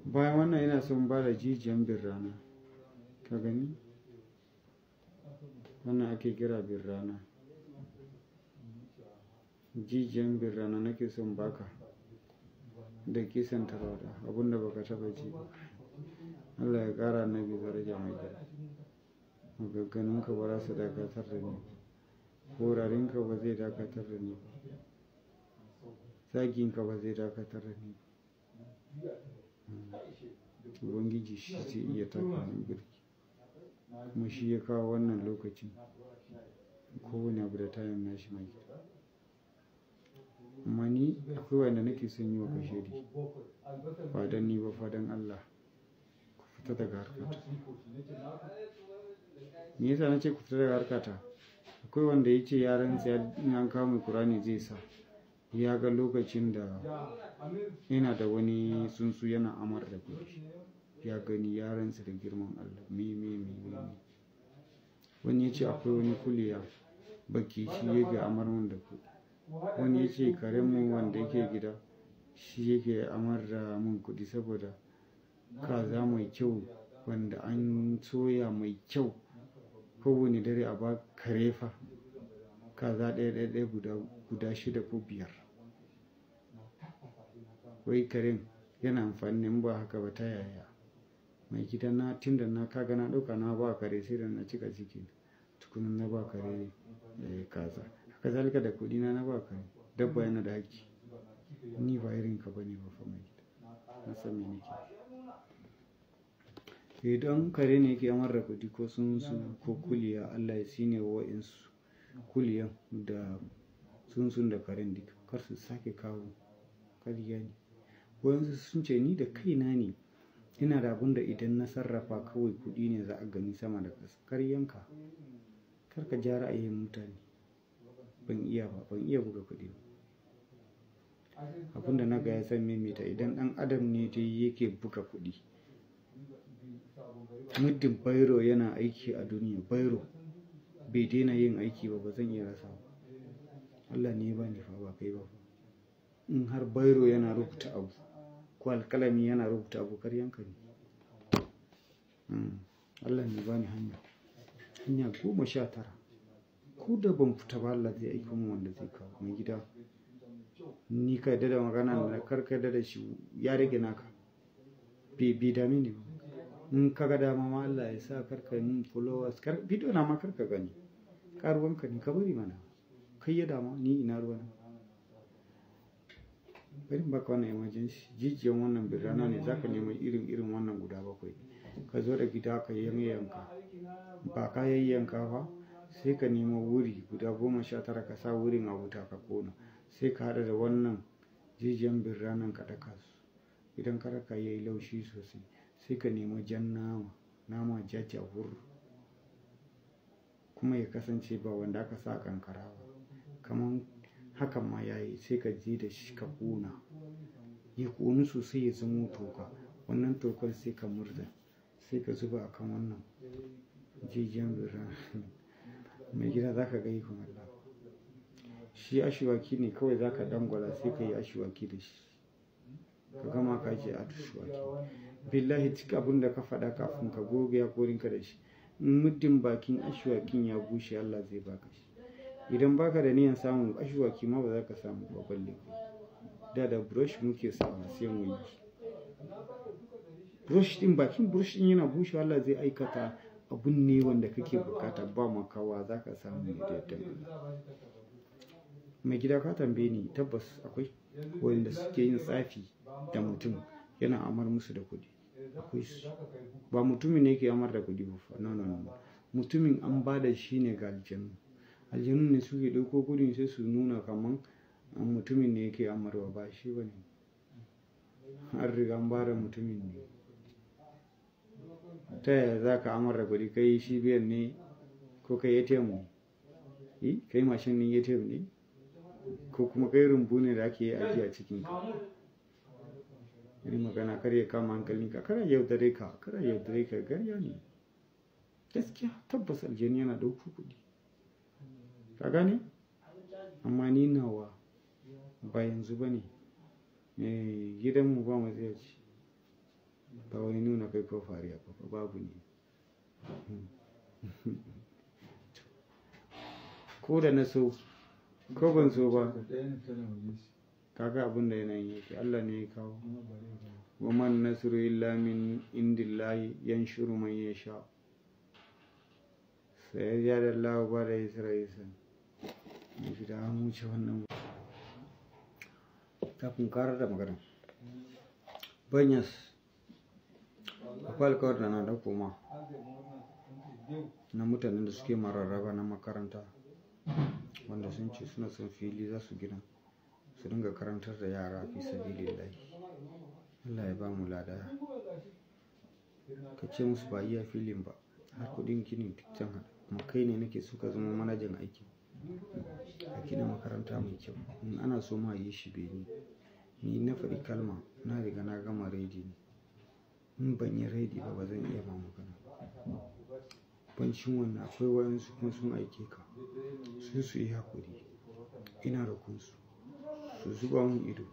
Bayan wannan yana son ba da jijiyan birrana, ka gani? Wannan ake kira birrana. Jijiyan birrana nake son baka da kisan tarauda, abinda baka taba ji ba. Allah ya ƙara annabi daraja mai gida. Maganganunka ba za su dakatar da ni, horarinka ba zai dakatar da ni, zaginka ba zai dakatar da ni. Ubangiji shi zai iya taka min birki, kuma shi ya kawo wannan lokacin. Kowane abu da tayin nashi mai gida. Amma ni akwai wanda nake son yi wa kashedi, ba dan ni ba fa dan Allah. Ku fita daga harkata. Me yasa nace ku fita daga harkata? Akwai wanda ya ce yaransa in an kawo mai Kur'ani zai sa. Ya ga lokacin da yana da wani tsuntsu yana amar da kuɗi. Ya gani yaransa da girman Allah. Me. Wani ya ce akwai wani kuliya baki shi yake amar mun da kuɗi. Wani ya ce karenmu wanda yake gida shi yake amar da mun kuɗi saboda kaza mai kyau wanda an soya mai kyau. Kowane dare a ba kare fa kaza ɗaya guda 6 ko 5. Wai karen yana amfani in ba haka ba ta yaya? Mai gida na tunda na kaga na ɗauka na ba kare sai da na cika ciki tukunan na ba kare kaza. Haka zalika da kuɗi na ba kare. Dabba yana da haƙƙi. Ni ba irin ka bane ba fa mai gida. Na san me nake. Idan kare ne yake amar da kuɗi ko tsuntsu ko kuliya, Allah ya tsine wa wa'insu kuliyan da tsuntsun da karen duka. Kar su sake kawo ƙarya ne. Wa'insu sun ce ni da kaina ne ina da abun da idan na sarrafa kawai kuɗi ne za a gani sama da ƙasa. Karyanka. Kar ka ja ra'ayin mutane. Ban iya buga kuɗi ba. Abun da na ga ya san maimaita idan ɗan adam ne dai yake buga kuɗi. Muddin bairo yana aiki a duniya, bairo bai daina yin aiki ba zan iya rasa ba. Allah ne ya bani fa ba kai ba fa. In har bairo yana rubuta abu ko alƙalami yana rubuta abu karyanka ne. Allah ne ya bani hanya 19 ko da ban fita ba Allah zai aika min wanda zai kawo mai gida. Ni ka yadda da magana da kar ka yadda da shi ya rage naka. Bai dame ni ba. In ka ga dama ma Allah ya sa karka min followers bidiyo na ma karka gani. Karuwanka ne ka bari mana. Kai ya dama ni ina ruwana. Bari baka wannan emergency. Jijiyan wannan birrana ne zaka nemo irin wannan guda 7. Ka zo da gida ka yanka. Ba ka yayyanka ba sai ka nemo wuri guda 19 ka sa wurin a wuta ka kona. Sai ka hada da wannan jijiyan birranan ka daka su. Idan ka daka yayi laushi sosai sai ka nemo jan nama jajjawur. Kuma ya kasance ba wanda aka sa kankara ba. Kaman hakan ma yayi sai ka je da shi ka ƙona. Ya ƙonu sosai ya zama toka. Wannan tokar sai ka murza sai ka zuba a kan wannan jijiyan birrana. Mai gida za ka ga ikon Allah. Shi ashiwaki ne kawai za ka dangwala sai ka yi ashiwaki da shi. Ka gama ka je ashiwaki. Billahi cik abin da ka faɗa kafin ka goge haƙorinka da shi. Muddin bakin ashiwakin ya bushe Allah zai baka shi. Idan baka da niyyar samun ashiwaki ma ba za ka samu ba balle. Da brush muke sawa sai mu yi. Brush din bakin brush din yana bushe Allah zai aikata abun ne wanda kake bukata ba makawa za ka samu ne da yadda Allah. Mai gida ka tambaye ni tabbas akwai wanda suke yin tsafi da mutum yana amar musu da kuɗi. Akwai su. Ba mutumin ne yake amar da kuɗi ba fa. No. Mutumin an ba da shi ne ga aljanu. Aljanu ne suke ɗauko kuɗin sai su nuna kaman mutumin ne yake amarwa ba shi ba ne. An riga an ba da mutumin ne. Ta yaya za ka amar da kuɗi kai shi biyan ne ko kai ATM ne? Kai mashin ne ATM ne? Ko kuma kai rumbu ne da ake ajiye a cikin ka? Yin magana kar ya kama hankalinka, kar ya yaudare ka, garya ne. Gaskiya tabbas aljani yana ɗauko kuɗi. Ka gane? Amma ni nawa ba yanzu ba ne. Gidanmu ba mu zai ci. ba wani nuna kai ko fariya ba, babu ne. Ko da na so ko ban so ba, kaga abin da yanayin yake, Allah ne ya kawo. Wa man nasru illa min indillahi yanshuru man yasha. Sai ya da Allah ba da Isra'ila. Mu fita an wuce wannan. Kafin karar da magana. Banyas akwai alkawar da na da koma na mutanen da suke mararraba na makaranta, wanda sun ce suna son fili za su gina, su dinga karantar da yara fi sabilillahi. Allah ya ba mu lada. Ka ce musu ba iya filin ba, har kudin gini duk can haɗa. Kuma kai ne nake so ka zama manajan aiki, a gina makaranta mai kyau. In ana so ma yi shi bai ni na faɗi kalma, na riga na gama ready ne. In ban yi ready ba zan iya ma magana. Bancin wannan akwai wayansu kuma sun aike ka, su yi hakuri. Ina roƙonsu su zuba mun ido.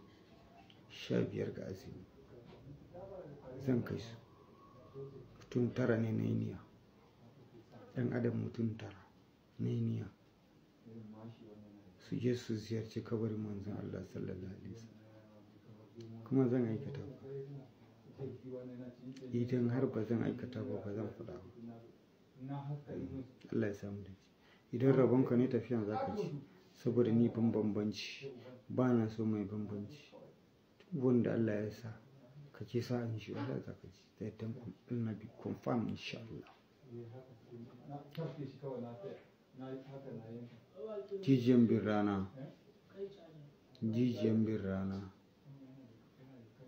15 ga azumi zan kai su. Mutum 9 ne na yi niyya, ɗan adam mutum 9 na yi niyya su je su ziyarci kabarin manzon Allah sallallahu alaihi wasallam. Kuma zan aikata ba. Idan har ba zan aikata ba zan faɗa ba. Allah ya samu dace. Idan rabonka ne tafiyan za ka ci, saboda ni ban bambanci, ba na so mai bambanci. Wanda Allah ya sa ka ke sa in shi Allah za ka ci, da yadda na bi confirm insha Allah. Jijiyan bin rana, jijiyan bin rana,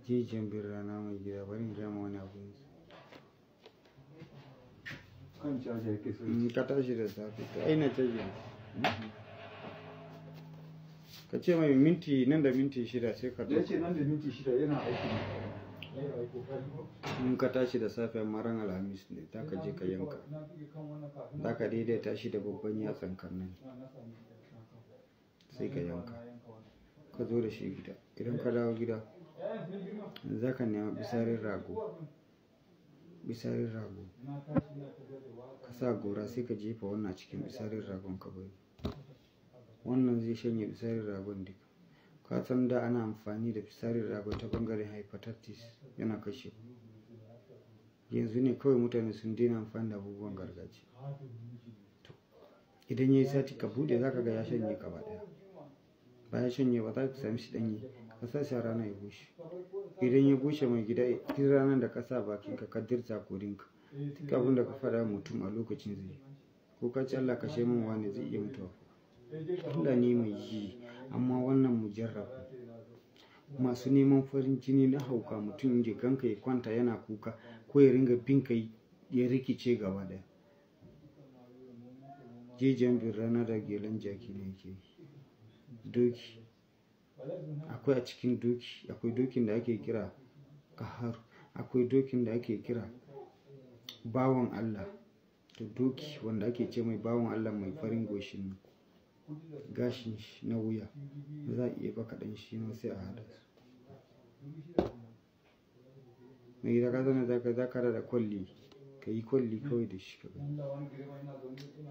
jijiyan bin rana mai gida, bari in gama wani abu yanzu. Kan caji yake so. Ka tashi da safe, ka aina caji. Ka ce mai minti nan da minti 6 sai ka Da yace nan da minti 6 yana aiki. In ka tashi da safe amma ran Alhamis ne, za ka je ka yanka. Za ka daidaita shi da babban yatsan nan, sai ka yanka. Ka zo da shi gida. Idan ka dawo gida, za ka nema bisarin rago. Bisarin rago. Ka sa gora sai ka jefa wannan cikin bisarin ragon ka bari. Wannan zai shanye bisarin ragon duka. Ka san da ana amfani da bisarin ragon ta bangaren hepatitis, yana kashe. Yanzu ne kawai mutane sun daina amfani da abubuwan gargajiya. Idan ya yi sati ka bude, za ka ga ya shanye gaba daya. Ba ya shanye ba, za ka sami shi danye, ka sa shi a rana ya bushe. Idan ya bushe mai gida, duk ranar da ka sa bakinka ka dirta kodinka, duk abin da ka faɗa mutum a lokacin zai yi. Ko ka ci Allah kashe min wani zai iya mutuwa. Allah ne mai yi, amma wannan mujarrab. Masu neman farin jini na hauka, mutum inda ganka ya kwanta yana kuka, ko ya ringa binka ya rikice gaba daya. Jijiyan bin rana da gelan jaki ne yake yi. Doki. Akwai a cikin doki, akwai dokin da ake kira kahar, akwai dokin da ake kira bawan Allah, da doki wanda ake ce mai bawan Allah mai farin goshin nan, gashin shi na wuya, za a iya baka ɗan shi ma sai a hada su. Mai gida ka zana za ka da kwalli, ka yi kwalli kawai da shi,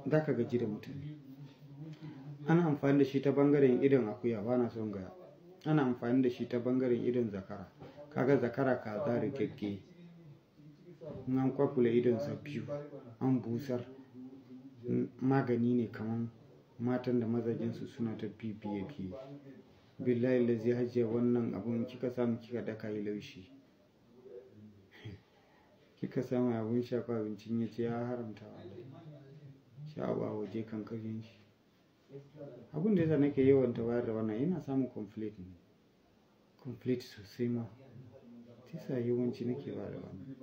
za ka gaji da mutane. Ana amfani da shi ta bangaren idon akuya, ba na son gaya. Ana amfani da shi ta bangaren idon zakara. Kaga zakara kaza rikegge, in an kwakule idonsa biyu an busar, magani ne kaman matan da mazajensu suna ta bibiye ke. Billahi da zai hajiya wannan abun kika samu kika daka yi laushi, kika samu abun shafa abincin ya ce ya haramta sha'awa waje kan karin shi. Abin da yasa nake yawan ta bayar da wannan, yana samun complete ne, complete sosai ma. Tisa yawanci nake ba da wannan.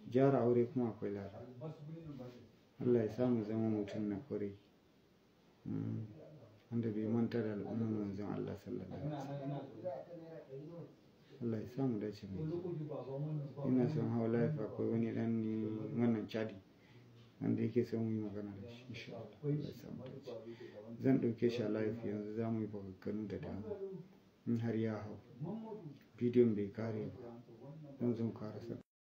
Gyara aure kuma akwai lada. Allah ya samu zama mutum na kwarai, wanda bai manta da al'ummar manzon Allah sallallahu alaihi wasallam. Allah ya samu dace mai. Ina son hawa life, akwai wani dan wannan Chadi wanda yake son mu yi magana da shi, insha Allah. Allah ya samu dace. Zan ɗauke shi a live yanzu, za mu yi maganganu da dama. In har ya hau bidiyon bai kare ba, zan zo karasa.